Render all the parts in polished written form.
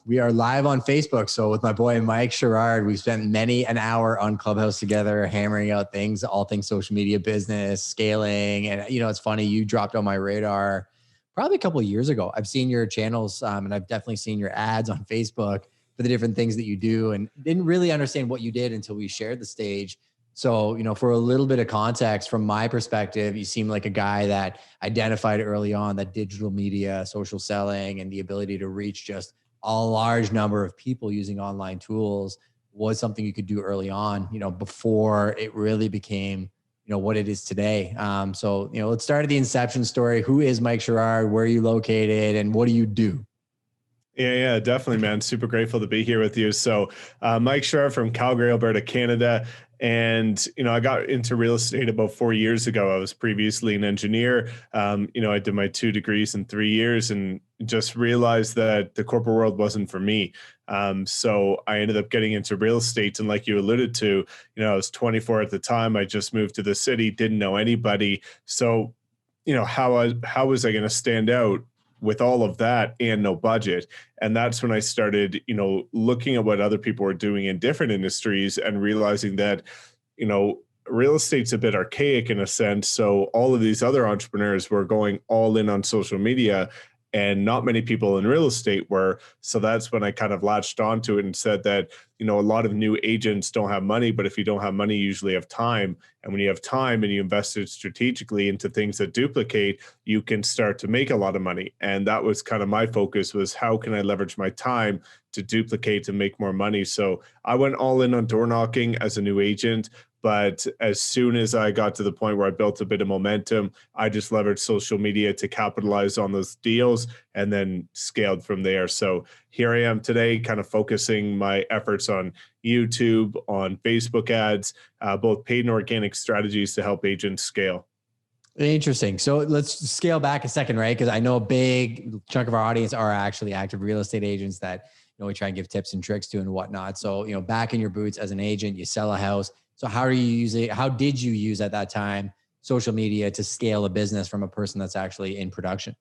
We are live on Facebook. So with my boy, Mike Sherrard, we've spent many an hour on Clubhouse together, hammering out things, all things social media business, scaling. And, it's funny, you dropped on my radar probably a couple of years ago. I've seen your channels and I've definitely seen your ads on Facebook for the different things that you do, and didn't really understand what you did until we shared the stage. So, for a little bit of context from my perspective, you seem like a guy that identified early on that digital media, social selling, and the ability to reach just a large number of people using online tools was something you could do early on, before it really became, what it is today. So, let's start at the inception story. Who is Mike Sherrard? Where are you located? And what do you do? Yeah, definitely, man. Super grateful to be here with you. So, Mike Sherrard from Calgary, Alberta, Canada. And, I got into real estate about 4 years ago. I was previously an engineer. I did my 2 degrees in 3 years and just realized that the corporate world wasn't for me. So I ended up getting into real estate. And like you alluded to, I was 24 at the time. I just moved to the city, didn't know anybody. So, how was I going to stand out with all of that and no budget? And that's when I started, looking at what other people were doing in different industries and realizing that, real estate's a bit archaic in a sense. So all of these other entrepreneurs were going all in on social media, and not many people in real estate were. So that's when I kind of latched onto it and said that, a lot of new agents don't have money, but if you don't have money, you usually have time. And when you have time and you invest it strategically into things that duplicate, you can start to make a lot of money. And that was kind of my focus, was how can I leverage my time to duplicate and make more money? So I went all in on door knocking as a new agent. But as soon as I got to the point where I built a bit of momentum, I just leveraged social media to capitalize on those deals and then scaled from there. So here I am today, kind of focusing my efforts on YouTube, on Facebook ads, both paid and organic strategies to help agents scale. Interesting. So let's scale back a second, right? Because I know a big chunk of our audience are actually active real estate agents that, we try and give tips and tricks to and whatnot. So, back in your boots as an agent, you sell a house. So how are you using, how did you use at that time social media to scale a business from a person that's actually in production?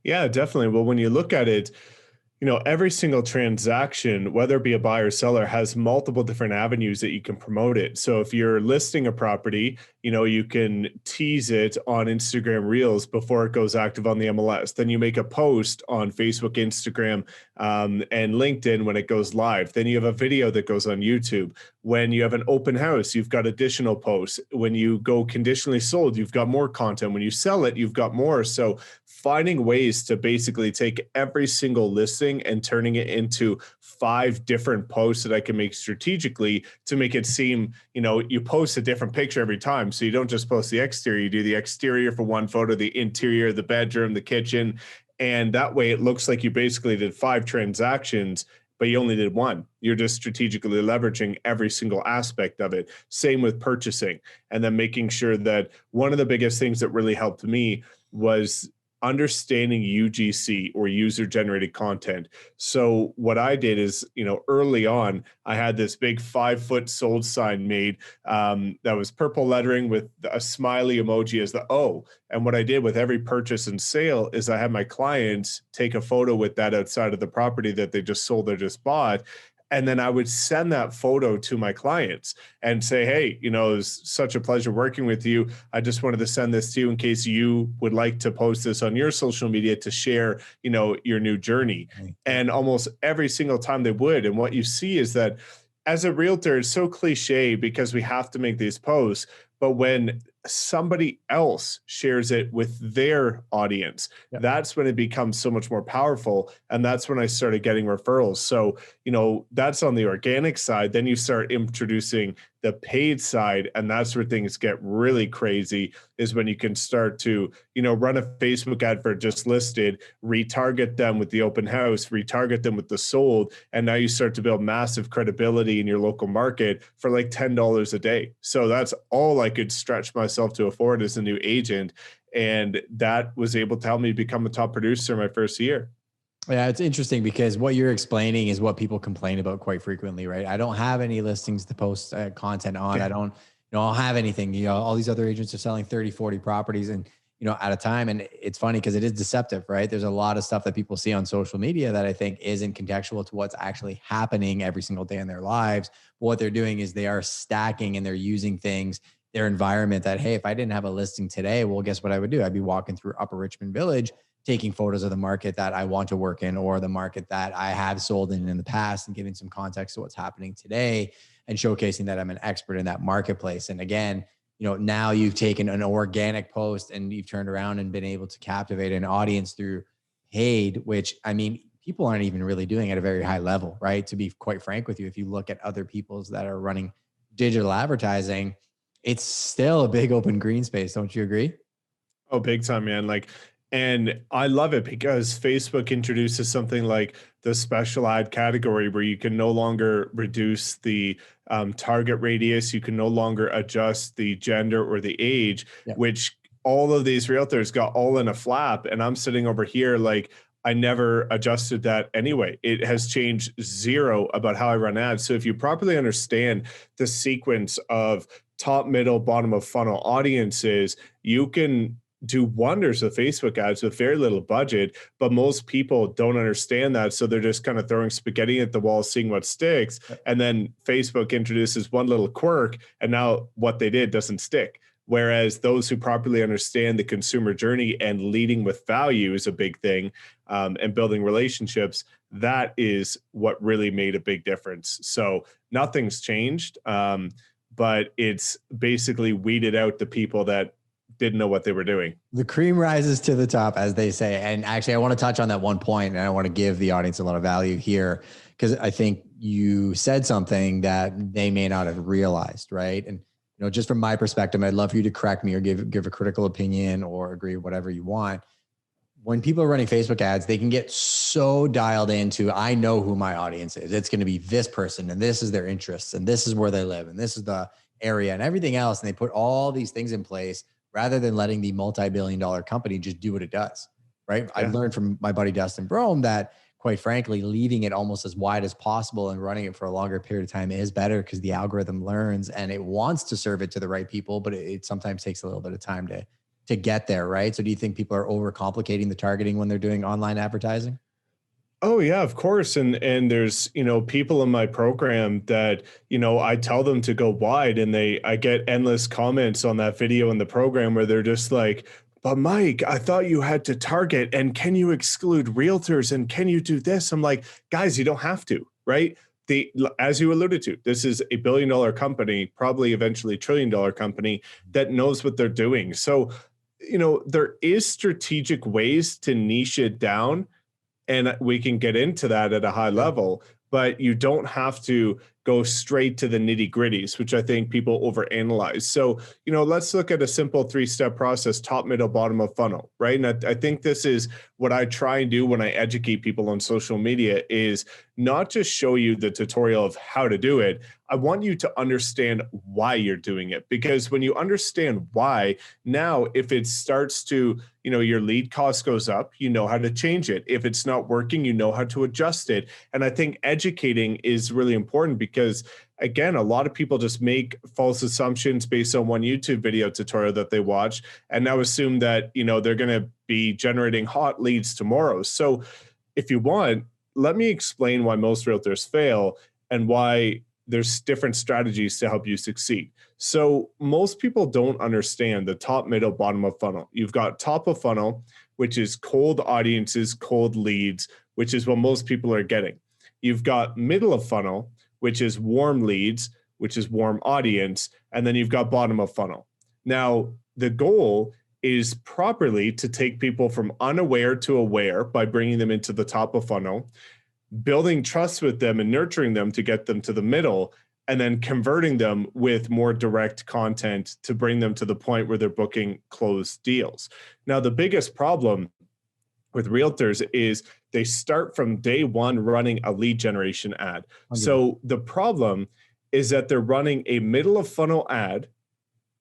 Yeah, definitely. Well, when you look at it, every single transaction, whether it be a buyer or seller, has multiple different avenues that you can promote it. So if you're listing a property, you can tease it on Instagram Reels before it goes active on the MLS. Then you make a post on Facebook, Instagram, and LinkedIn when it goes live. Then you have a video that goes on YouTube. When you have an open house, you've got additional posts. When you go conditionally sold, you've got more content. When you sell it, you've got more. So finding ways to basically take every single listing and turning it into 5 different posts that I can make strategically to make it seem, you post a different picture every time. So you don't just post the exterior, you do the exterior for one photo, the interior, the bedroom, the kitchen. And that way it looks like you basically did 5 transactions, but you only did one. You're just strategically leveraging every single aspect of it. Same with purchasing. And then making sure that one of the biggest things that really helped me was understanding UGC, or user generated content. So what I did is, early on, I had this big 5-foot sold sign made that was purple lettering with a smiley emoji as the O. And what I did with every purchase and sale is I had my clients take a photo with that outside of the property that they just sold or just bought. And then I would send that photo to my clients and say, hey, it was such a pleasure working with you. I just wanted to send this to you in case you would like to post this on your social media to share, your new journey. And almost every single time they would. And what you see is that as a realtor, it's so cliche because we have to make these posts. But when somebody else shares it with their audience, that's when it becomes so much more powerful. And that's when I started getting referrals. So, that's on the organic side. Then you start introducing the paid side, and that's where things get really crazy, is when you can start to, run a Facebook ad for just listed, retarget them with the open house, retarget them with the sold. And now you start to build massive credibility in your local market for like $10 a day. So that's all I could stretch myself to afford as a new agent. And that was able to help me become a top producer my first year. Yeah, it's interesting because what you're explaining is what people complain about quite frequently, right? I don't have any listings to post content on. I don't, have anything. All these other agents are selling 30, 40 properties. And, at a time. And it's funny because it is deceptive, right? There's a lot of stuff that people see on social media that I think isn't contextual to what's actually happening every single day in their lives. But what they're doing is they are stacking and they're using things, their environment that, hey, if I didn't have a listing today, well, guess what I would do? I'd be walking through Upper Richmond Village, taking photos of the market that I want to work in or the market that I have sold in the past and giving some context to what's happening today and showcasing that I'm an expert in that marketplace. And again, now you've taken an organic post and you've turned around and been able to captivate an audience through paid, which I mean, people aren't even really doing at a very high level, right? To be quite frank with you, if you look at other people's that are running digital advertising, it's still a big open green space. Don't you agree? Oh, big time, man. And I love it because Facebook introduces something like the special ad category where you can no longer reduce the target radius. You can no longer adjust the gender or the age, Yeah. which all of these realtors got all in a flap. And I'm sitting over here like, I never adjusted that anyway. It has changed zero about how I run ads. So if you properly understand the sequence of top, middle, bottom of funnel audiences, you can do wonders with Facebook ads with very little budget, but most people don't understand that. So they're just kind of throwing spaghetti at the wall, seeing what sticks. And then Facebook introduces one little quirk, and now what they did doesn't stick. Whereas those who properly understand the consumer journey and leading with value is a big thing, and building relationships, that is what really made a big difference. So nothing's changed, but it's basically weeded out the people that didn't know what they were doing. The cream rises to the top, as they say. And actually, I want to touch on that one point, and I want to give the audience a lot of value here because I think you said something that they may not have realized, right? And just from my perspective, I'd love for you to correct me or give a critical opinion or agree, whatever you want. When people are running Facebook ads, they can get so dialed into, I know who my audience is. It's going to be this person, and this is their interests, and this is where they live, and this is the area, and everything else. And they put all these things in place rather than letting the multi-billion-dollar company just do what it does, right? Yeah. I've learned from my buddy Dustin Brome that, quite frankly, leaving it almost as wide as possible and running it for a longer period of time is better because the algorithm learns and it wants to serve it to the right people, but it sometimes takes a little bit of time to get there, right? So do you think people are overcomplicating the targeting when they're doing online advertising? Oh yeah, of course. And there's, people in my program that, I tell them to go wide, and I get endless comments on that video in the program where they're just like, but Mike, I thought you had to target, and can you exclude realtors, and can you do this? I'm like, guys, you don't have to, right? As you alluded to, this is $1 billion company, probably eventually $1 trillion company that knows what they're doing. So, there is strategic ways to niche it down, and we can get into that at a high level, but you don't have to go straight to the nitty gritties, which I think people overanalyze. So, let's look at a simple 3-step process: top, middle, bottom of funnel, right? And I think this is what I try and do when I educate people on social media, is not just show you the tutorial of how to do it. I want you to understand why you're doing it, because when you understand why, now if it starts to, your lead cost goes up, you know how to change it. If it's not working, you know how to adjust it. And I think educating is really important because, again, a lot of people just make false assumptions based on one YouTube video tutorial that they watch and now assume that, they're going to be generating hot leads tomorrow. So if you want, let me explain why most realtors fail and why there's different strategies to help you succeed. So most people don't understand the top, middle, bottom of funnel. You've got top of funnel, which is cold audiences, cold leads, which is what most people are getting. You've got middle of funnel, which is warm leads, which is warm audience. And then you've got bottom of funnel. Now, the goal is properly to take people from unaware to aware by bringing them into the top of funnel, building trust with them and nurturing them to get them to the middle, and then converting them with more direct content to bring them to the point where they're booking closed deals. Now, the biggest problem with realtors is they start from day one running a lead generation ad. 100%. So the problem is that they're running a middle of funnel ad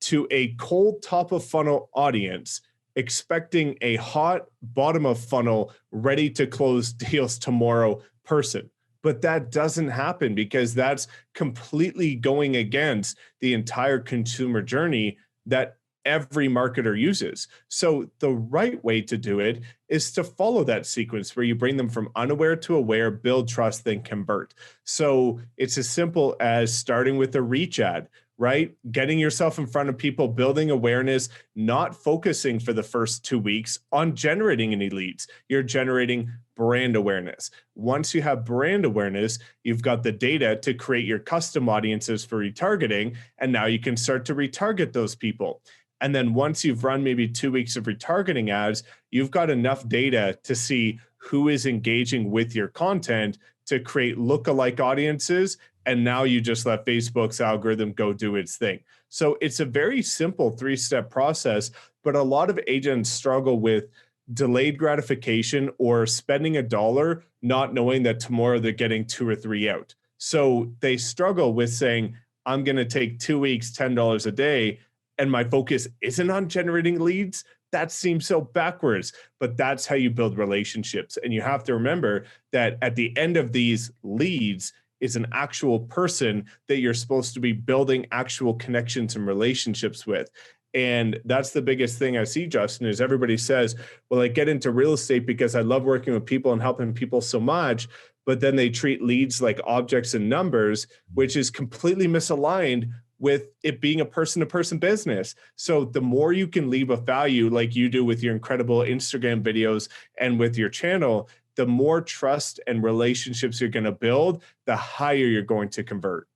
to a cold top of funnel audience, expecting a hot bottom of funnel, ready to close deals tomorrow person. But that doesn't happen because that's completely going against the entire consumer journey that every marketer uses. So the right way to do it is to follow that sequence where you bring them from unaware to aware, build trust, then convert. So it's as simple as starting with a reach ad, right? Getting yourself in front of people, building awareness, not focusing for the first 2 weeks on generating any leads. You're generating brand awareness. Once you have brand awareness, you've got the data to create your custom audiences for retargeting. And now you can start to retarget those people. And then once you've run maybe 2 weeks of retargeting ads, you've got enough data to see who is engaging with your content to create lookalike audiences. And now you just let Facebook's algorithm go do its thing. So it's a very simple 3-step process, but a lot of agents struggle with delayed gratification or spending a dollar, not knowing that tomorrow they're getting 2 or 3 out. So they struggle with saying, I'm going to take 2 weeks, $10 a day, and my focus isn't on generating leads. That seems so backwards, but that's how you build relationships. And you have to remember that at the end of these leads is an actual person that you're supposed to be building actual connections and relationships with. And that's the biggest thing I see, Justin, is everybody says, well, I get into real estate because I love working with people and helping people so much. But then they treat leads like objects and numbers, which is completely misaligned with it being a person-to-person business. So the more you can leave a value like you do with your incredible Instagram videos and with your channel, the more trust and relationships you're going to build, the higher you're going to convert.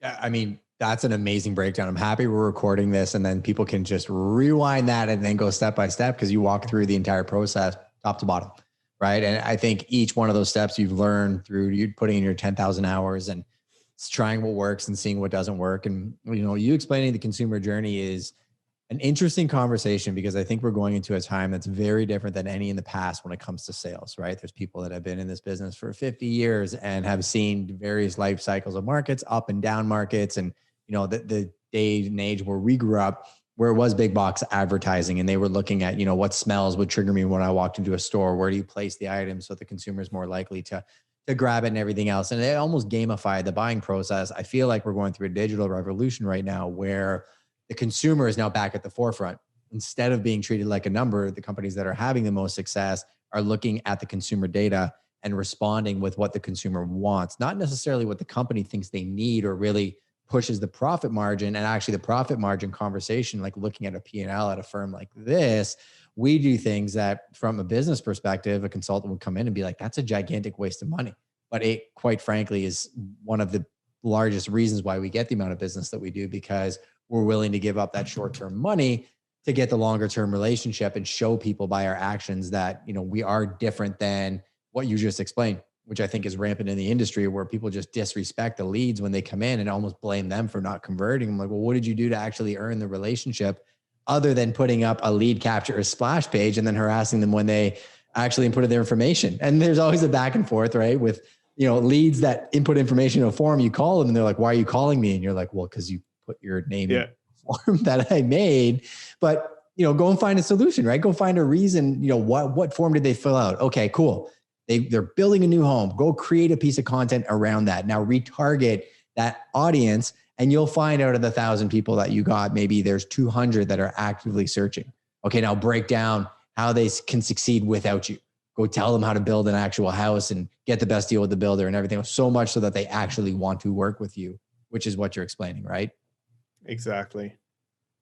Yeah, I mean, that's an amazing breakdown. I'm happy we're recording this, and then people can just rewind that and then go step by step, because you walk through the entire process top to bottom, right? And I think each one of those steps you've learned through you putting in your 10,000 hours and trying what works and seeing what doesn't work. And, you explaining the consumer journey is an interesting conversation, because I think we're going into a time that's very different than any in the past when it comes to sales, right? There's people that have been in this business for 50 years and have seen various life cycles of markets, up and down markets. And, the day and age where we grew up, where it was big box advertising, and they were looking at, what smells would trigger me when I walked into a store. Where do you place the item so the consumer is more likely to grab it and everything else? And it almost gamified the buying process. I feel like we're going through a digital revolution right now where the consumer is now back at the forefront. Instead of being treated like a number, the companies that are having the most success are looking at the consumer data and responding with what the consumer wants, not necessarily what the company thinks they need or really pushes the profit margin. And actually the profit margin conversation, like looking at a P&L at a firm like this, we do things that from a business perspective, a consultant would come in and be like, that's a gigantic waste of money. But it, quite frankly, is one of the largest reasons why we get the amount of business that we do, because we're willing to give up that short-term money to get the longer-term relationship and show people by our actions that, we are different than what you just explained, which I think is rampant in the industry, where people just disrespect the leads when they come in and almost blame them for not converting. I'm like, well, what did you do to actually earn the relationship other than putting up a lead capture or splash page and then harassing them when they actually inputted their information? And there's always a back and forth, right? With, leads that input information in a form, you call them and they're like, why are you calling me? And you're like, well, because you put your name in the form that I made. But, go and find a solution, right? Go find a reason, what form did they fill out? Okay, cool. They're building a new home. Go create a piece of content around that. Now retarget that audience, and you'll find out of the 1,000 people that you got, maybe there's 200 that are actively searching. Okay, now break down how they can succeed without you. Go tell them how to build an actual house and get the best deal with the builder and everything, so much so that they actually want to work with you, which is what you're explaining, right? Exactly.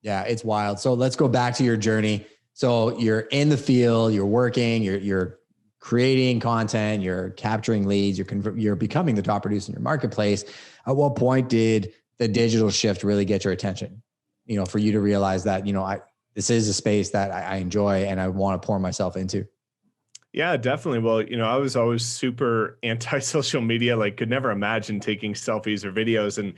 Yeah, it's wild. So let's go back to your journey. So you're in the field, you're working, you're creating content, you're capturing leads, you're becoming the top producer in your marketplace. At what point did the digital shift really get your attention? For you to realize that, this is a space that I enjoy and I want to pour myself into. Yeah, definitely. Well, I was always super anti-social media, like could never imagine taking selfies or videos and,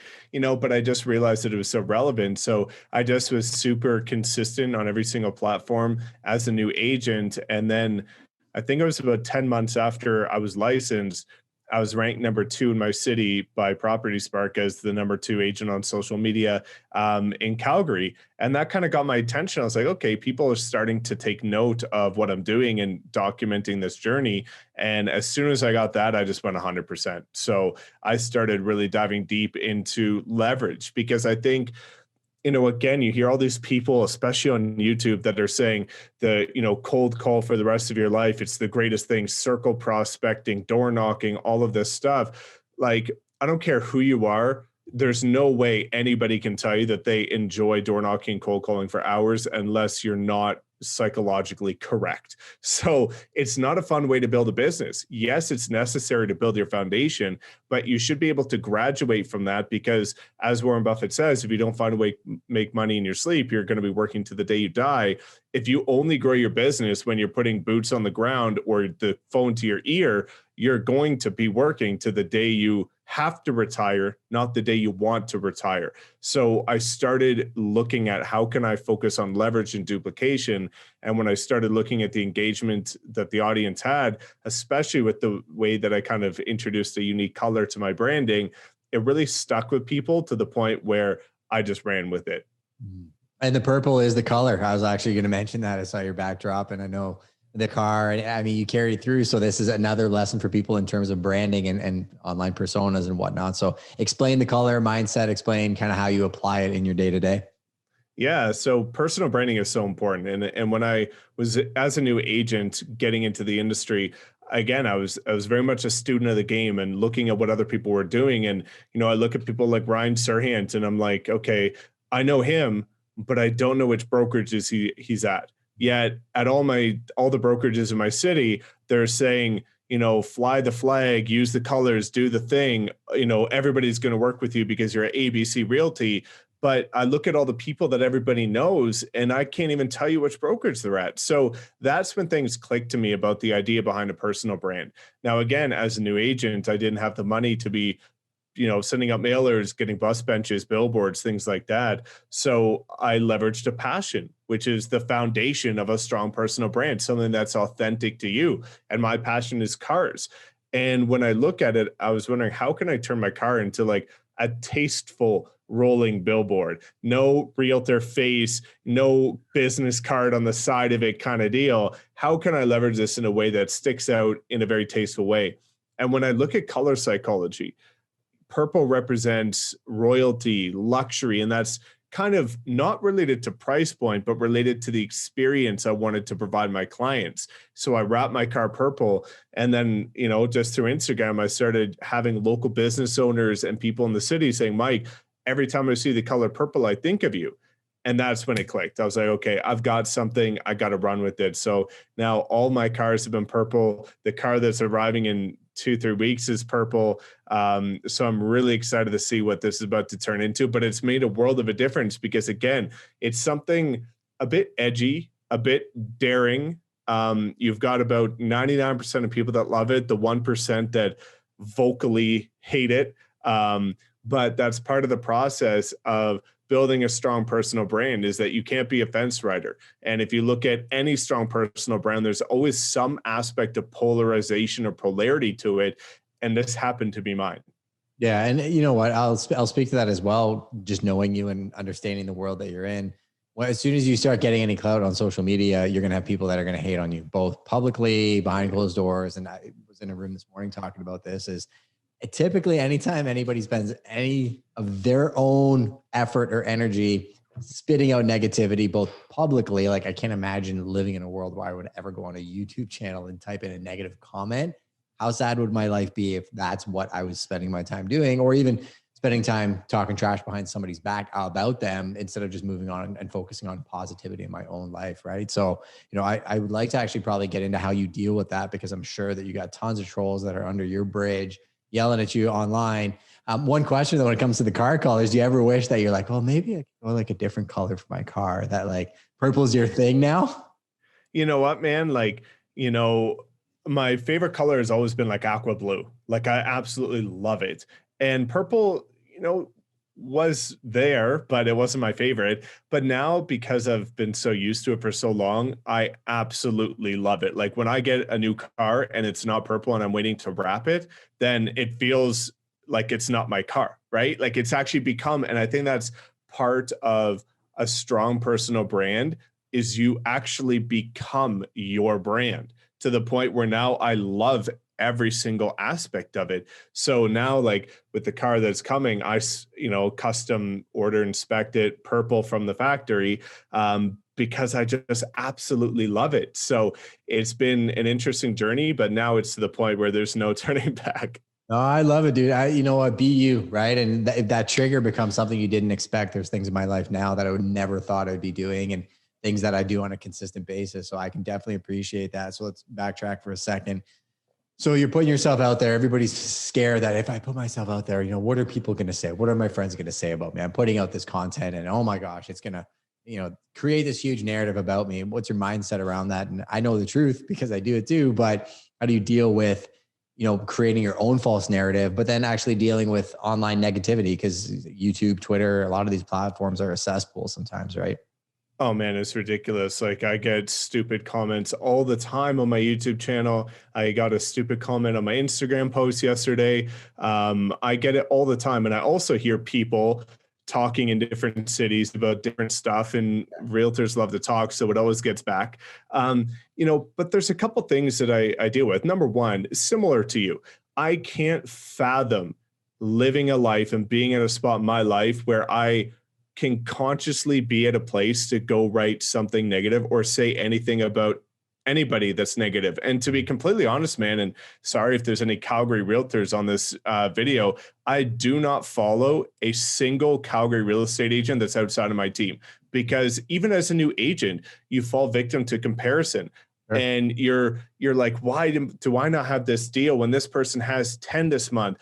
but I just realized that it was so relevant. So I just was super consistent on every single platform as a new agent. And then I think it was about 10 months after I was licensed, I was ranked number 2 in my city by Property Spark as the number 2 agent on social media in Calgary. And that kind of got my attention. I was like, okay, people are starting to take note of what I'm doing and documenting this journey. And as soon as I got that, I just went 100%. So I started really diving deep into leverage, because I think again, you hear all these people, especially on YouTube, that are saying cold call for the rest of your life. It's the greatest thing, circle prospecting, door knocking, all of this stuff. Like, I don't care who you are. There's no way anybody can tell you that they enjoy door knocking, cold calling for hours unless you're not psychologically correct. So it's not a fun way to build a business. Yes, it's necessary to build your foundation, but you should be able to graduate from that, because as Warren Buffett says, if you don't find a way to make money in your sleep, you're going to be working to the day you die. If you only grow your business when you're putting boots on the ground or the phone to your ear, you're going to be working to the day you have to retire, not the day you want to retire. So I started looking at how can I focus on leverage and duplication. And when I started looking at the engagement that the audience had, especially with the way that I kind of introduced a unique color to my branding, it really stuck with people to the point where I just ran with it. And the purple is the color. I was actually going to mention that. I saw your backdrop, and I know the car, and I mean, you carried through. So this is another lesson for people in terms of branding and online personas and whatnot. So explain the color mindset, explain kind of how you apply it in your day to day. Yeah. So personal branding is so important. And when I was, as a new agent getting into the industry, again, I was very much a student of the game and looking at what other people were doing. And, I look at people like Ryan Serhant and I'm like, okay, I know him, but I don't know which brokerages he's at. Yet at all the brokerages in my city, they're saying, fly the flag, use the colors, do the thing, everybody's going to work with you because you're at ABC Realty. But I look at all the people that everybody knows and I can't even tell you which brokerage they're at. So that's when things clicked to me about the idea behind a personal brand. Now, again, as a new agent, I didn't have the money to be sending out mailers, getting bus benches, billboards, things like that. So I leveraged a passion, which is the foundation of a strong personal brand, something that's authentic to you. And my passion is cars. And when I look at it, I was wondering, how can I turn my car into like a tasteful rolling billboard? No realtor face, no business card on the side of it kind of deal. How can I leverage this in a way that sticks out in a very tasteful way? And when I look at color psychology, purple represents royalty, luxury, and that's kind of not related to price point, but related to the experience I wanted to provide my clients. So I wrapped my car purple. And then, just through Instagram, I started having local business owners and people in the city saying, Mike, every time I see the color purple, I think of you. And that's when it clicked. I was like, okay, I've got something. I got to run with it. So now all my cars have been purple. The car that's arriving in 2-3 weeks is purple. So I'm really excited to see what this is about to turn into, but it's made a world of a difference because, again, it's something a bit edgy, a bit daring. You've got about 99% of people that love it, the 1% that vocally hate it. But that's part of the process of building a strong personal brand, is that you can't be a fence rider. And if you look at any strong personal brand, there's always some aspect of polarization or polarity to it. And this happened to be mine. Yeah. And you know what, I'll speak to that as well. Just knowing you and understanding the world that you're in. Well, as soon as you start getting any clout on social media, you're going to have people that are going to hate on you, both publicly, behind closed doors. And I was in a room this morning talking about this. Is typically anytime anybody spends any of their own effort or energy spitting out negativity, both publicly, like I can't imagine living in a world where I would ever go on a YouTube channel and type in a negative comment. How sad would my life be if that's what I was spending my time doing, or even spending time talking trash behind somebody's back about them instead of just moving on and focusing on positivity in my own life. Right. So, I would like to actually probably get into how you deal with that, because I'm sure that you got tons of trolls that are under your bridge yelling at you online. One question though, when it comes to the car colors, do you ever wish that you're like, well, maybe I could go like a different color for my car, that like purple is your thing now? You know what, man? Like, my favorite color has always been like aqua blue. Like I absolutely love it. And purple, was there, but it wasn't my favorite. But now, because I've been so used to it for so long, I absolutely love it. Like when I get a new car and it's not purple and I'm waiting to wrap it, then it feels like it's not my car, right? Like it's actually become, and I think that's part of a strong personal brand, is you actually become your brand, to the point where now I love every single aspect of it. So now, like with the car that's coming, custom order, inspect it purple from the factory, because I just absolutely love it. So it's been an interesting journey, but now it's to the point where there's no turning back. Oh, I love it, dude. You know what, be you, right? And if that trigger becomes something you didn't expect, there's things in my life now that I would never thought I'd be doing, and things that I do on a consistent basis. So I can definitely appreciate that. So let's backtrack for a second. So you're putting yourself out there. Everybody's scared that if I put myself out there, what are people going to say? What are my friends going to say about me? I'm putting out this content and oh my gosh, it's going to, create this huge narrative about me. What's your mindset around that? And I know the truth because I do it too, but how do you deal with, creating your own false narrative, but then actually dealing with online negativity? Because YouTube, Twitter, a lot of these platforms are a cesspool sometimes, right? Oh man, it's ridiculous. Like I get stupid comments all the time on my YouTube channel. I got a stupid comment on my Instagram post yesterday. I get it all the time. And I also hear people talking in different cities about different stuff, and realtors love to talk. So it always gets back. But there's a couple things that I deal with. Number one, similar to you, I can't fathom living a life and being at a spot in my life where I can consciously be at a place to go write something negative or say anything about anybody that's negative. And to be completely honest, man, and sorry if there's any Calgary realtors on this video, I do not follow a single Calgary real estate agent that's outside of my team, because even as a new agent, you fall victim to comparison. Sure. And you're like, why do I not have this deal when this person has 10 this month?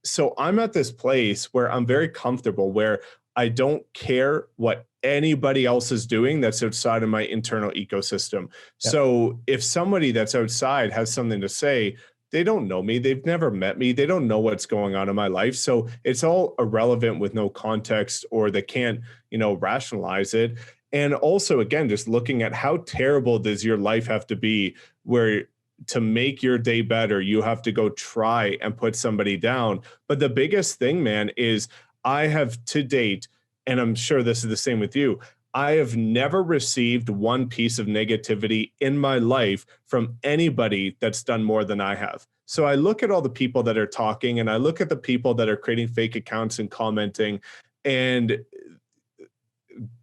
So I'm at this place where I'm very comfortable, where I don't care what anybody else is doing that's outside of my internal ecosystem. Yep. So if somebody that's outside has something to say, they don't know me, they've never met me, they don't know what's going on in my life. So it's all irrelevant with no context, or they can't, rationalize it. And also, again, just looking at how terrible does your life have to be, where to make your day better, you have to go try and put somebody down. But the biggest thing, man, is I have to date, and I'm sure this is the same with you, I have never received one piece of negativity in my life from anybody that's done more than I have. So I look at all the people that are talking, and I look at the people that are creating fake accounts and commenting, and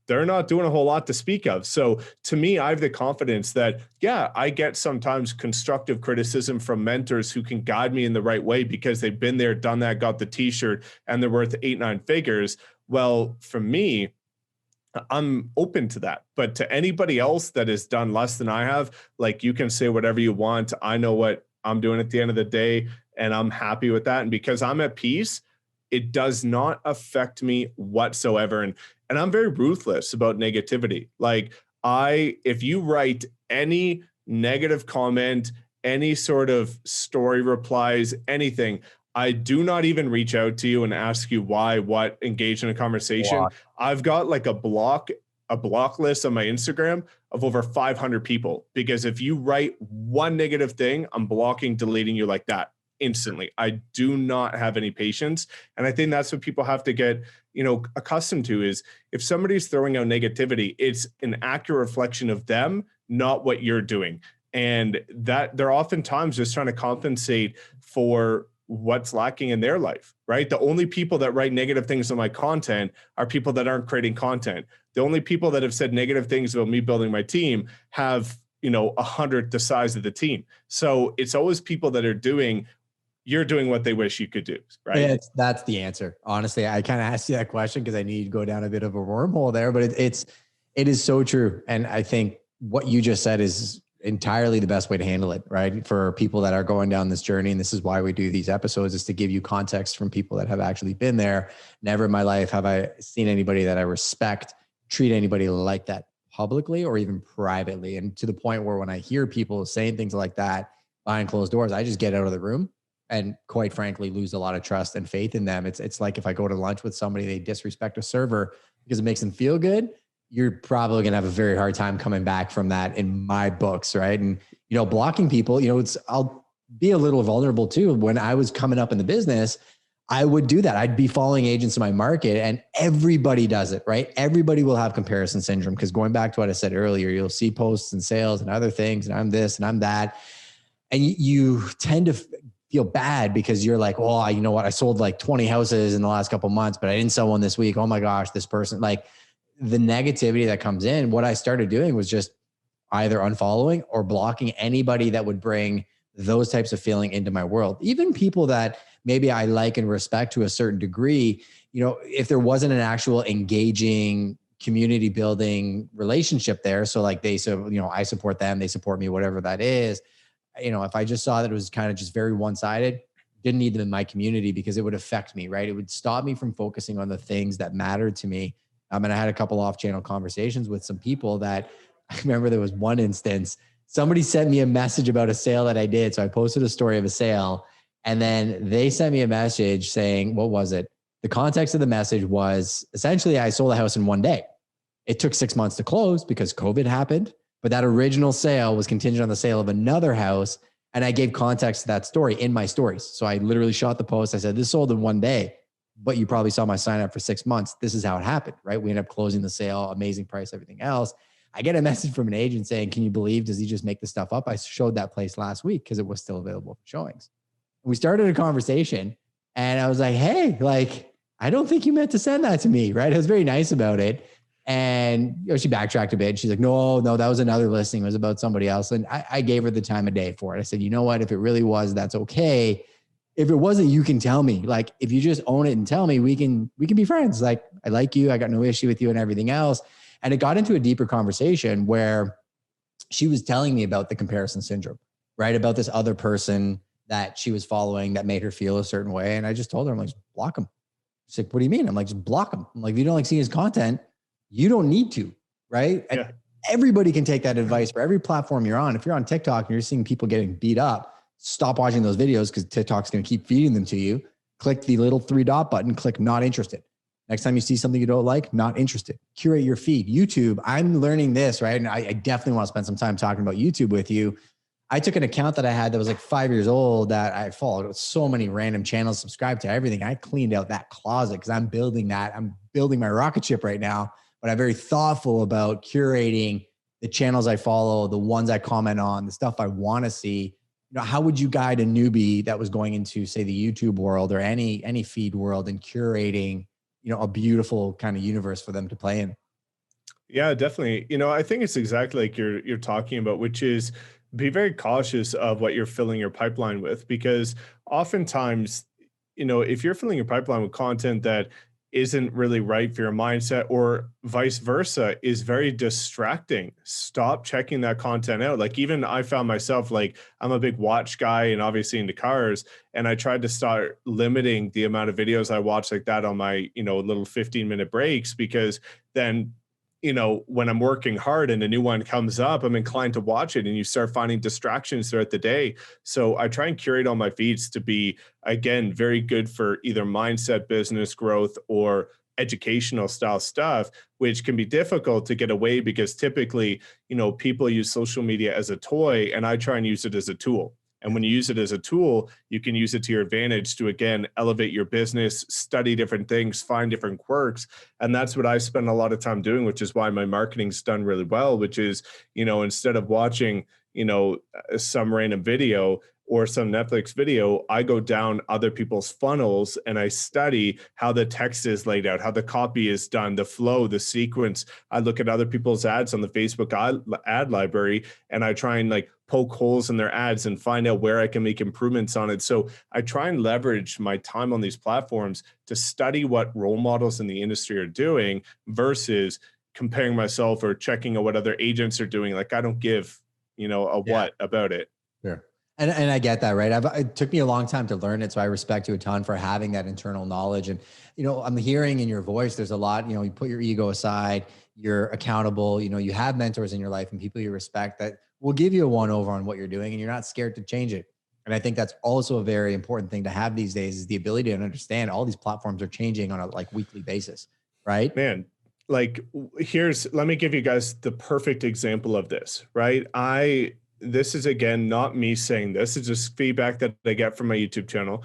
they're not doing a whole lot to speak of. So to me, I have the confidence that, yeah, I get sometimes constructive criticism from mentors who can guide me in the right way because they've been there, done that, got the t-shirt, and they're worth 8-9 figures. Well, for me, I'm open to that. But to anybody else that has done less than I have, like, you can say whatever you want. I know what I'm doing at the end of the day, and I'm happy with that. And because I'm at peace, it does not affect me whatsoever. And I'm very ruthless about negativity. Like, if you write any negative comment, any sort of story replies, anything, I do not even reach out to you and ask you why, what, engage in a conversation. Wow. I've got like a block list on my Instagram of over 500 people, because if you write one negative thing, I'm blocking, deleting you like that instantly. I do not have any patience. And I think that's what people have to get, accustomed to, is if somebody's throwing out negativity, it's an accurate reflection of them, not what you're doing. And that they're oftentimes just trying to compensate for what's lacking in their life, right? The only people that write negative things on my content are people that aren't creating content. The only people that have said negative things about me building my team have, 100 the size of the team. So it's always people that are you're doing what they wish you could do, right? Yeah, that's the answer. Honestly, I kind of asked you that question because I need to go down a bit of a wormhole there, but it is so true. And I think what you just said is entirely the best way to handle it, right? For people that are going down this journey. And this is why we do these episodes, is to give you context from people that have actually been there. Never in my life have I seen anybody that I respect treat anybody like that publicly or even privately. And to the point where when I hear people saying things like that behind closed doors, I just get out of the room and quite frankly lose a lot of trust and faith in them. It's like if I go to lunch with somebody, they disrespect a server because it makes them feel good, you're probably going to have a very hard time coming back from that in my books. Right. And, blocking people, I'll be a little vulnerable too. When I was coming up in the business, I would do that. I'd be following agents in my market, and everybody does it, right? Everybody will have comparison syndrome, because going back to what I said earlier, you'll see posts and sales and other things, and I'm this and I'm that. And you tend to feel bad because you're like, well, you know what? I sold like 20 houses in the last couple of months, but I didn't sell one this week. Oh my gosh, this person, like the negativity that comes in. What I started doing was just either unfollowing or blocking anybody that would bring those types of feeling into my world. Even people that maybe I like and respect to a certain degree, if there wasn't an actual engaging community building relationship there. So like I support them, they support me, whatever that is. If I just saw that it was kind of just very one-sided, didn't need them in my community because it would affect me, right? It would stop me from focusing on the things that mattered to me. And I had a couple off-channel conversations with some people that I remember there was one instance, somebody sent me a message about a sale that I did. So I posted a story of a sale and then they sent me a message saying, what was it? The context of the message was essentially I sold a house in one day. It took 6 months to close because COVID happened. But that original sale was contingent on the sale of another house. And I gave context to that story in my stories. So I literally shot the post. I said, this sold in one day, but you probably saw my sign up for 6 months. This is how it happened, right? We ended up closing the sale, amazing price, everything else. I get a message from an agent saying, can you believe, does he just make this stuff up? I showed that place last week because it was still available for showings. We started a conversation and I was like, hey, I don't think you meant to send that to me, right? I was very nice about it. And she backtracked a bit. She's like, no, that was another listing. It was about somebody else. And I gave her the time of day for it. I said, you know what? If it really was, that's okay. If it wasn't, you can tell me. If you just own it and tell me, we can be friends. I like you. I got no issue with you and everything else. And it got into a deeper conversation where she was telling me about the comparison syndrome, right? About this other person that she was following that made her feel a certain way. And I just told her, I'm like, just block him. She's like, what do you mean? I'm like, just block him. I'm like, if you don't like seeing his content, you don't need to, right? Yeah. And everybody can take that advice for every platform you're on. If you're on TikTok and you're seeing people getting beat up, stop watching those videos because TikTok's going to keep feeding them to you. Click the little 3-dot button, click not interested. Next time you see something you don't like, not interested. Curate your feed. YouTube, I'm learning this, right? And I definitely want to spend some time talking about YouTube with you. I took an account that I had that was 5 years old that I followed with so many random channels, subscribed to everything. I cleaned out that closet because I'm building that. I'm building my rocket ship right now. But I'm very thoughtful about curating the channels I follow, the ones I comment on, the stuff I want to see. How would you guide a newbie that was going into, say, the YouTube world or any feed world and curating, a beautiful kind of universe for them to play in? Yeah, definitely. I think it's exactly like you're talking about, which is be very cautious of what you're filling your pipeline with, because oftentimes, if you're filling your pipeline with content that isn't really right for your mindset or vice versa is very distracting, stop checking that content out. Even I found myself, I'm a big watch guy and obviously into cars. And I tried to start limiting the amount of videos I watch like that on my, little 15-minute breaks, because then when I'm working hard and a new one comes up, I'm inclined to watch it and you start finding distractions throughout the day. So I try and curate all my feeds to be, again, very good for either mindset, business growth, or educational style stuff, which can be difficult to get away because typically, people use social media as a toy and I try and use it as a tool. And when you use it as a tool, you can use it to your advantage to, again, elevate your business, study different things, find different quirks. And that's what I spend a lot of time doing, which is why my marketing's done really well, which is, instead of watching, some random video or some Netflix video, I go down other people's funnels and I study how the text is laid out, how the copy is done, the flow, the sequence. I look at other people's ads on the Facebook ad library and I try and poke holes in their ads and find out where I can make improvements on it. So I try and leverage my time on these platforms to study what role models in the industry are doing versus comparing myself or checking out what other agents are doing. I don't give, what about it. Sure. And I get that, right? It took me a long time to learn it. So I respect you a ton for having that internal knowledge. And, I'm hearing in your voice, there's a lot, you put your ego aside, you're accountable, you have mentors in your life and people you respect that will give you a one-over on what you're doing and you're not scared to change it. And I think that's also a very important thing to have these days is the ability to understand all these platforms are changing on a weekly basis, right? Man, let me give you guys the perfect example of this, right? This is, again, not me saying this. It's just feedback that I get from my YouTube channel.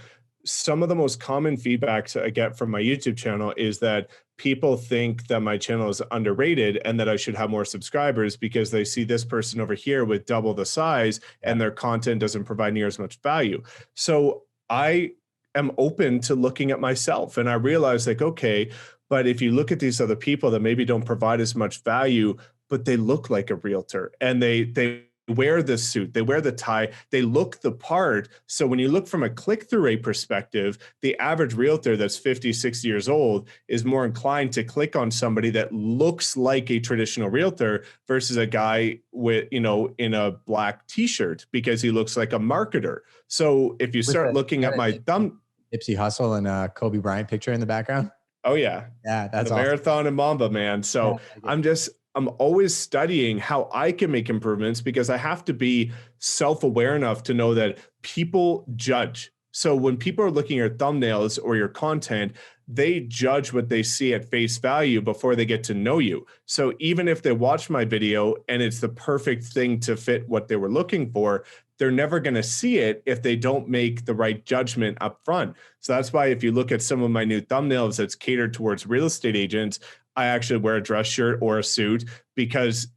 some of the most common feedbacks I get from my YouTube channel is that people think that my channel is underrated and that I should have more subscribers because they see this person over here with double the size and their content doesn't provide near as much value. So I am open to looking at myself, and I realize like, okay, but if you look at these other people that maybe don't provide as much value, but they look like a realtor and they wear the suit, they wear the tie, they look the part. So when you look from a click-through rate perspective, the average realtor that's 50, 60 years old is more inclined to click on somebody that looks like a traditional realtor versus a guy with, you know, in a black t-shirt because he looks like a marketer. So if you start looking at my thumb, Nipsey Hussle and Kobe Bryant picture in the background. Oh yeah. Yeah, that's the awesome. Marathon and Mamba, man. So yeah, I'm always studying how I can make improvements because I have to be self-aware enough to know that people judge. So when people are looking at your thumbnails or your content, they judge what they see at face value before they get to know you. So even if they watch my video and it's the perfect thing to fit what they were looking for, they're never going to see it if they don't make the right judgment up front. So that's why if you look at some of my new thumbnails that's catered towards real estate agents, I actually wear a dress shirt or a suit because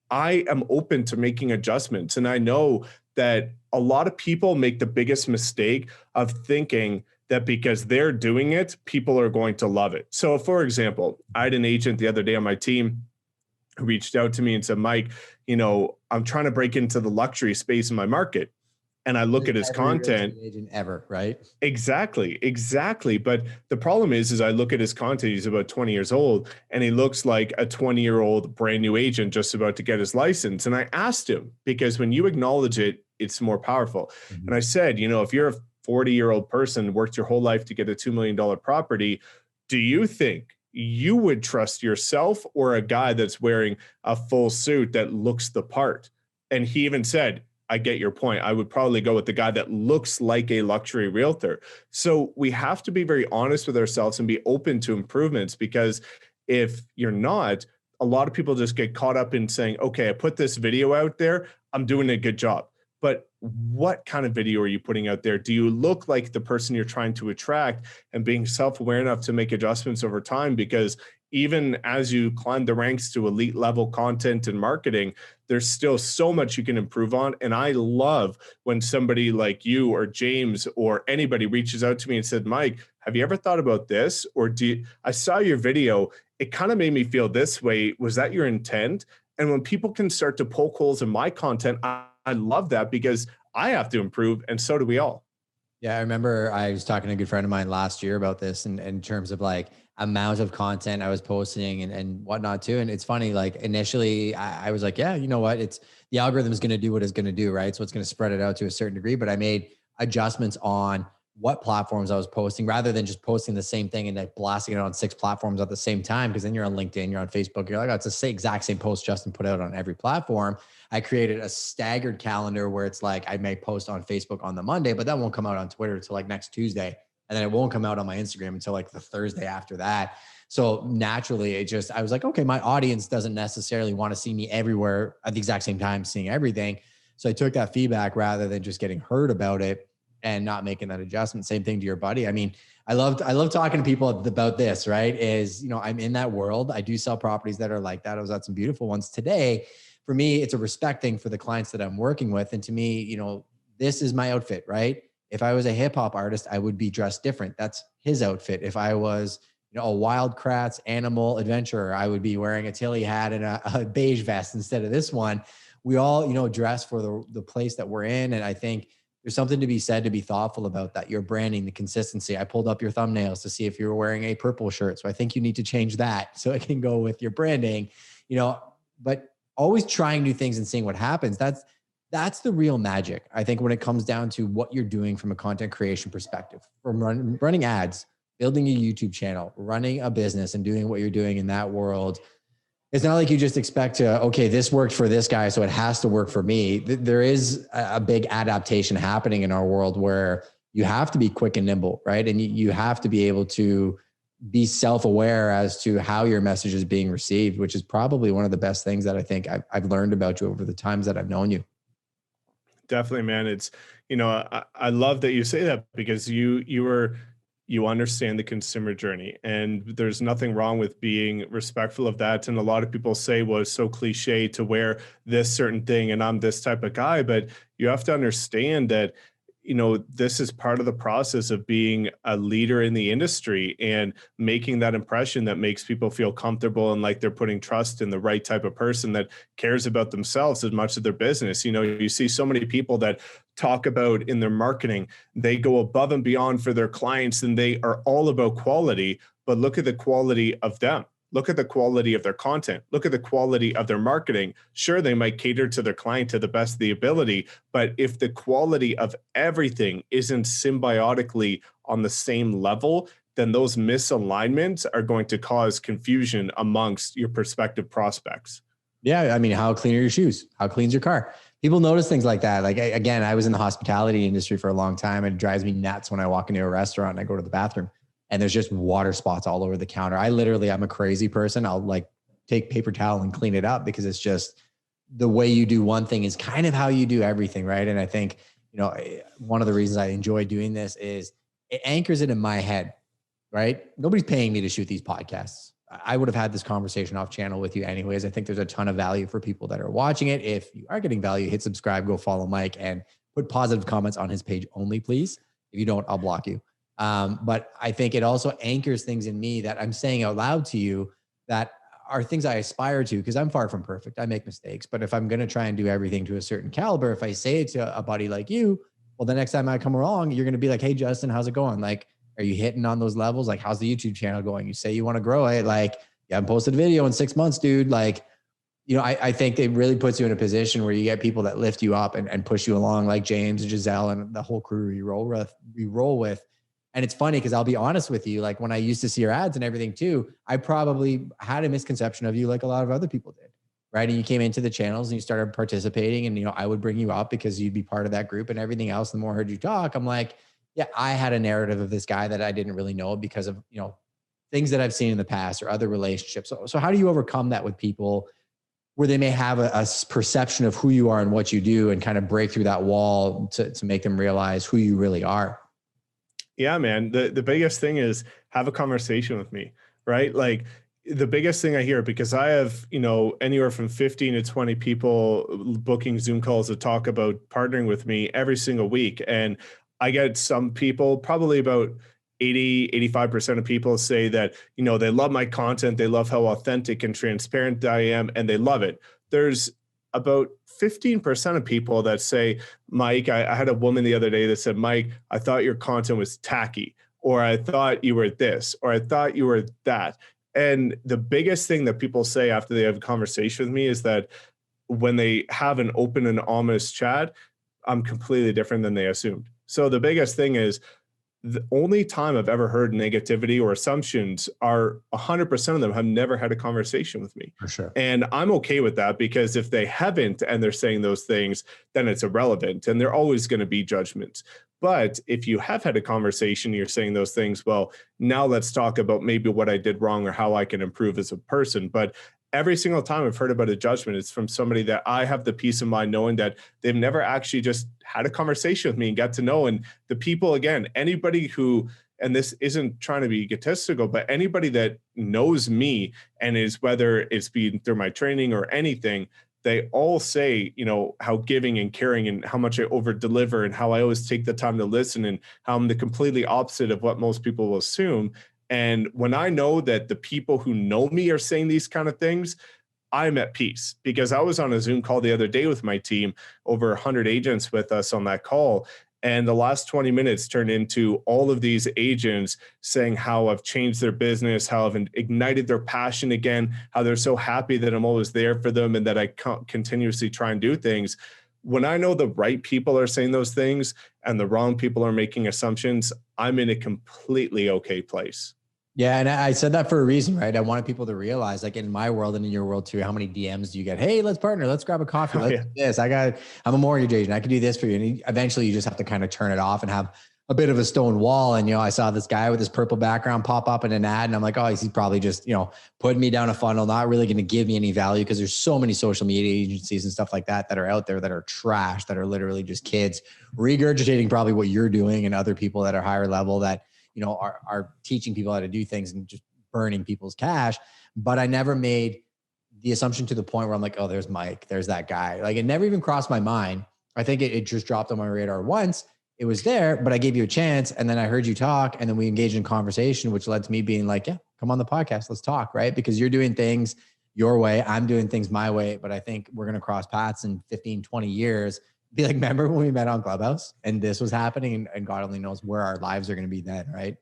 I am open to making adjustments. And I know that a lot of people make the biggest mistake of thinking that because they're doing it, people are going to love it. So for example, I had an agent the other day on my team who reached out to me and said, Mike, you know, I'm trying to break into the luxury space in my market. And I look at his content. Agent ever, right? Exactly. But the problem is I look at his content. He's about 20 years old and he looks like a 20-year-old brand new agent just about to get his license. And I asked him, because when you acknowledge it, it's more powerful. Mm-hmm. And I said, you know, if you're a 40-year-old person, worked your whole life to get a $2 million property, do you think you would trust yourself or a guy that's wearing a full suit that looks the part? And he even said, I get your point. I would probably go with the guy that looks like a luxury realtor. So we have to be very honest with ourselves and be open to improvements, because if you're not, a lot of people just get caught up in saying, okay, I put this video out there, I'm doing a good job. But what kind of video are you putting out there? Do you look like the person you're trying to attract? And being self-aware enough to make adjustments over time, because even as you climb the ranks to elite level content and marketing, there's still so much you can improve on. And I love when somebody like you or James or anybody reaches out to me and said, Mike, have you ever thought about this? Or I saw your video, it kind of made me feel this way. Was that your intent? And when people can start to poke holes in my content, I love that, because I have to improve, and so do we all. Yeah, I remember I was talking to a good friend of mine last year about this, and in terms of like amount of content I was posting and whatnot too. And it's funny, like initially I was like, yeah, you know what? It's the algorithm is going to do what it's going to do, right? So it's going to spread it out to a certain degree. But I made adjustments on what platforms I was posting, rather than just posting the same thing and like blasting it on 6 platforms at the same time. Because then you're on LinkedIn, you're on Facebook, you're like, oh, it's the exact same post Justin put out on every platform. I created a staggered calendar where it's like I may post on Facebook on the Monday, but that won't come out on Twitter until like next Tuesday. And then it won't come out on my Instagram until like the Thursday after that. So naturally, I was like, okay, my audience doesn't necessarily want to see me everywhere at the exact same time, seeing everything. So I took that feedback rather than just getting heard about it and not making that adjustment. Same thing to your buddy. I mean, I love talking to people about this, right? Is, you know, I'm in that world. I do sell properties that are like that. I was at some beautiful ones today. For me, it's a respect thing for the clients that I'm working with. And to me, you know, this is my outfit, right? If I was a hip hop artist, I would be dressed different. That's his outfit. If I was, you know, a wild Kratts animal adventurer, I would be wearing a Tilly hat and a beige vest instead of this one. We all, you know, dress for the place that we're in. And I think there's something to be said to be thoughtful about that. Your branding, the consistency. I pulled up your thumbnails to see if you were wearing a purple shirt. So I think you need to change that so it can go with your branding, you know, but always trying new things and seeing what happens. That's the real magic. I think when it comes down to what you're doing from a content creation perspective, from running ads, building a YouTube channel, running a business, and doing what you're doing in that world. It's not like you just expect to, okay, this worked for this guy, so it has to work for me. There is a big adaptation happening in our world where you have to be quick and nimble, right? And you have to be able to be self-aware as to how your message is being received, which is probably one of the best things that I think I've learned about you over the times that I've known you. Definitely, man. It's, I love that you say that because you understand the consumer journey, and there's nothing wrong with being respectful of that. And a lot of people say, well, it's so cliche to wear this certain thing and I'm this type of guy, but you have to understand that this is part of the process of being a leader in the industry and making that impression that makes people feel comfortable and like they're putting trust in the right type of person that cares about themselves as much as their business. You see so many people that talk about in their marketing, they go above and beyond for their clients and they are all about quality, but look at the quality of them. Look at the quality of their content. Look at the quality of their marketing. Sure, they might cater to their client to the best of the ability, but if the quality of everything isn't symbiotically on the same level, then those misalignments are going to cause confusion amongst your prospective prospects. Yeah. I mean, how clean are your shoes? How clean's your car? People notice things like that. Like, again, I was in the hospitality industry for a long time, and it drives me nuts when I walk into a restaurant and I go to the bathroom and there's just water spots all over the counter. I'm a crazy person. I'll like take paper towel and clean it up because it's just the way you do one thing is kind of how you do everything. Right. And I think, one of the reasons I enjoy doing this is it anchors it in my head, right? Nobody's paying me to shoot these podcasts. I would have had this conversation off channel with you anyways. I think there's a ton of value for people that are watching it. If you are getting value, hit subscribe, go follow Mike, and put positive comments on his page only, please. If you don't, I'll block you. But I think it also anchors things in me that I'm saying out loud to you that are things I aspire to, because I'm far from perfect. I make mistakes, but if I'm going to try and do everything to a certain caliber, if I say it to a buddy like you, well, the next time I come along, you're going to be like, hey, Justin, how's it going? Like, are you hitting on those levels? Like, how's the YouTube channel going? You say you want to grow it. Like, you haven't posted a video in 6 months, dude. Like, I think it really puts you in a position where you get people that lift you up and push you along, like James and Giselle and the whole crew we roll with. And it's funny because I'll be honest with you, like when I used to see your ads and everything too, I probably had a misconception of you like a lot of other people did, right? And you came into the channels and you started participating, and, I would bring you up because you'd be part of that group and everything else. The more I heard you talk, I'm like, yeah, I had a narrative of this guy that I didn't really know because of, things that I've seen in the past or other relationships. So how do you overcome that with people where they may have a perception of who you are and what you do, and kind of break through that wall to make them realize who you really are? Yeah, man. The biggest thing is have a conversation with me, right? Like the biggest thing I hear, because I have, anywhere from 15 to 20 people booking Zoom calls to talk about partnering with me every single week. And I get some people, probably about 85% of people say that, they love my content. They love how authentic and transparent I am, and they love it. There's about 15% of people that say, Mike, I had a woman the other day that said, Mike, I thought your content was tacky, or I thought you were this, or I thought you were that. And the biggest thing that people say after they have a conversation with me is that when they have an open and honest chat, I'm completely different than they assumed. So the biggest thing is, the only time I've ever heard negativity or assumptions are 100% of them have never had a conversation with me. For sure. And I'm okay with that, because if they haven't and they're saying those things, then it's irrelevant, and they're always going to be judgments. But if you have had a conversation, you're saying those things, well, now let's talk about maybe what I did wrong or how I can improve as a person. But every single time I've heard about a judgment, it's from somebody that I have the peace of mind knowing that they've never actually just had a conversation with me and got to know. And the people, again, anybody who, and this isn't trying to be egotistical, but anybody that knows me and is, whether it's been through my training or anything, they all say, how giving and caring and how much I over deliver and how I always take the time to listen and how I'm the completely opposite of what most people will assume. And when I know that the people who know me are saying these kind of things, I'm at peace, because I was on a Zoom call the other day with my team, over 100 agents with us on that call. And the last 20 minutes turned into all of these agents saying how I've changed their business, how I've ignited their passion again, how they're so happy that I'm always there for them and that I continuously try and do things. When I know the right people are saying those things and the wrong people are making assumptions, I'm in a completely okay place. Yeah. And I said that for a reason, right? I wanted people to realize, like in my world and in your world too, how many DMs do you get? Hey, let's partner. Let's grab a coffee. Let's do this. I'm a mortgage agent. I can do this for you. And eventually you just have to kind of turn it off and have a bit of a stone wall. And, I saw this guy with this purple background pop up in an ad, and I'm like, oh, he's probably just, putting me down a funnel, not really going to give me any value, because there's so many social media agencies and stuff like that are out there that are trash, that are literally just kids regurgitating probably what you're doing, and other people that are higher level that, are teaching people how to do things and just burning people's cash. But I never made the assumption to the point where I'm like, oh, there's Mike, there's that guy. Like, it never even crossed my mind. I think it just dropped on my radar once. It was there, but I gave you a chance, and then I heard you talk, and then we engaged in conversation, which led to me being like, yeah, come on the podcast, let's talk, right? Because you're doing things your way, I'm doing things my way, but I think we're going to cross paths in 15, 20 years. Be like, remember when we met on Clubhouse and this was happening, and God only knows where our lives are going to be then, right?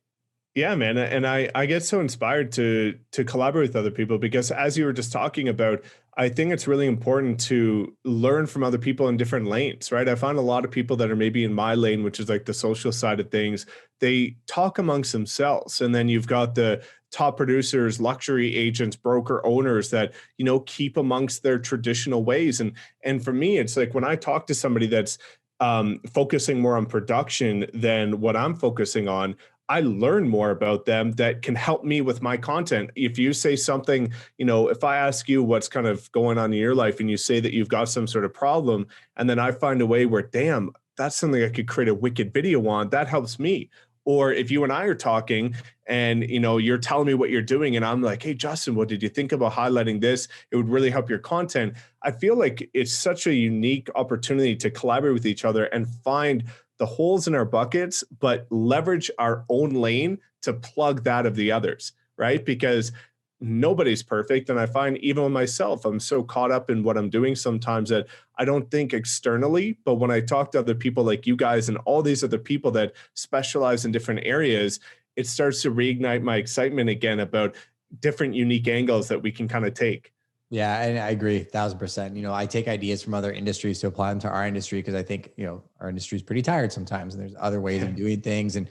Yeah, man. And I get so inspired to collaborate with other people, because as you were just talking about, I think it's really important to learn from other people in different lanes, right? I find a lot of people that are maybe in my lane, which is like the social side of things, they talk amongst themselves. And then you've got the top producers, luxury agents, broker owners that, keep amongst their traditional ways. And for me, it's like when I talk to somebody that's focusing more on production than what I'm focusing on, I learn more about them that can help me with my content. If you say something, if I ask you what's kind of going on in your life and you say that you've got some sort of problem, and then I find a way where, damn, that's something I could create a wicked video on, that helps me. Or if you and I are talking and, you're telling me what you're doing and I'm like, hey, Justin, what did you think about highlighting this? It would really help your content. I feel like it's such a unique opportunity to collaborate with each other and find the holes in our buckets, but leverage our own lane to plug that of the others, right? Because nobody's perfect. And I find even with myself, I'm so caught up in what I'm doing sometimes that I don't think externally, but when I talk to other people like you guys and all these other people that specialize in different areas, it starts to reignite my excitement again about different unique angles that we can kind of take. Yeah, and I agree 1,000%. I take ideas from other industries to apply them to our industry, because I think, our industry is pretty tired sometimes, and there's other ways of doing things. And,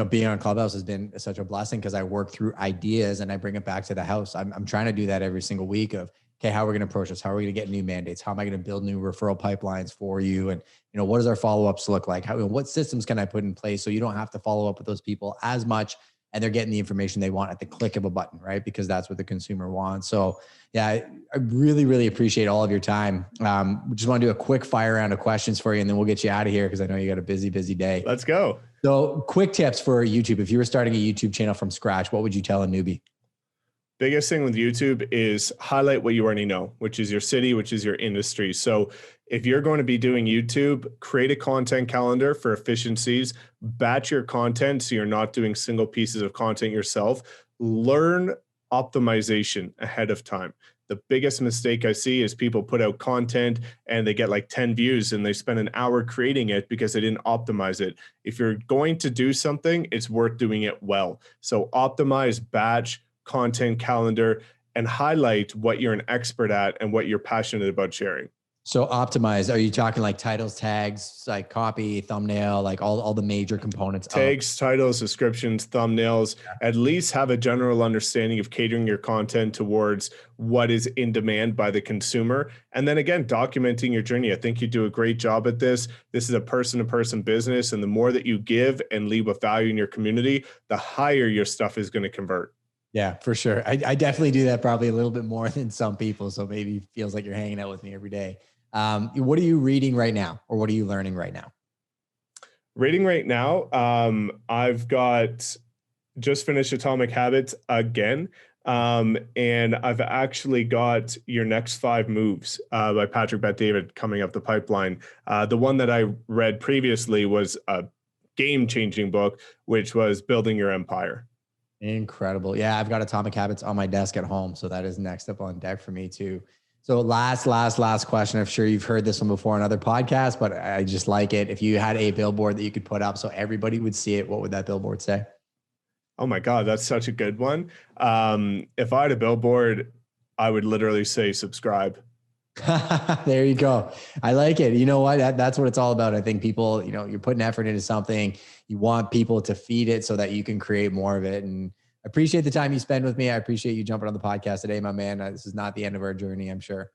being on Clubhouse has been such a blessing, because I work through ideas and I bring it back to the house. I'm trying to do that every single week of, okay, how are we going to approach this? How are we going to get new mandates? How am I going to build new referral pipelines for you? And, what does our follow-ups look like? What systems can I put in place so you don't have to follow up with those people as much, and they're getting the information they want at the click of a button, right? Because that's what the consumer wants. So yeah, I really, really appreciate all of your time. We just want to do a quick fire round of questions for you, and then we'll get you out of here, because I know you got a busy, busy day. Let's go. So quick tips for YouTube. If you were starting a YouTube channel from scratch, what would you tell a newbie? Biggest thing with YouTube is highlight what you already know, which is your city, which is your industry. So if you're going to be doing YouTube, create a content calendar for efficiencies, batch your content so you're not doing single pieces of content yourself. Learn optimization ahead of time. The biggest mistake I see is people put out content and they get like 10 views and they spend an hour creating it because they didn't optimize it. If you're going to do something, it's worth doing it well. So optimize, batch, content calendar, and highlight what you're an expert at and what you're passionate about sharing. So optimize, are you talking like titles, tags, like copy, thumbnail, like all the major components? Tags, titles, descriptions, thumbnails, at least have a general understanding of catering your content towards what is in demand by the consumer. And then again, documenting your journey. I think you do a great job at this. This is a person-to-person business. And the more that you give and leave with value in your community, the higher your stuff is going to convert. Yeah, for sure. I definitely do that probably a little bit more than some people. So maybe it feels like you're hanging out with me every day. What are you reading right now, or what are you learning right now? Reading right now, I've got just finished Atomic Habits again. And I've actually got Your Next 5 Moves by Patrick Bet-David coming up the pipeline. The one that I read previously was a game-changing book, which was Building Your Empire. Incredible. Yeah, I've got Atomic Habits on my desk at home. So that is next up on deck for me too. So last question. I'm sure you've heard this one before on other podcasts, but I just like it. If you had a billboard that you could put up so everybody would see it, what would that billboard say? Oh my God, that's such a good one. If I had a billboard, I would literally say subscribe. There you go. I like it. You know what? That's what it's all about. I think people, you're putting effort into something. You want people to feed it so that you can create more of it. And I appreciate the time you spend with me. I appreciate you jumping on the podcast today, my man. This is not the end of our journey, I'm sure.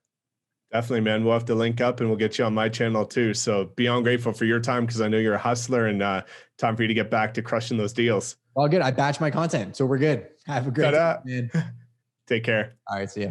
Definitely, man. We'll have to link up and we'll get you on my channel too. So beyond grateful for your time because I know you're a hustler and time for you to get back to crushing those deals. All good. I batch my content, so we're good. Have a great day, man. Take care. All right, see ya.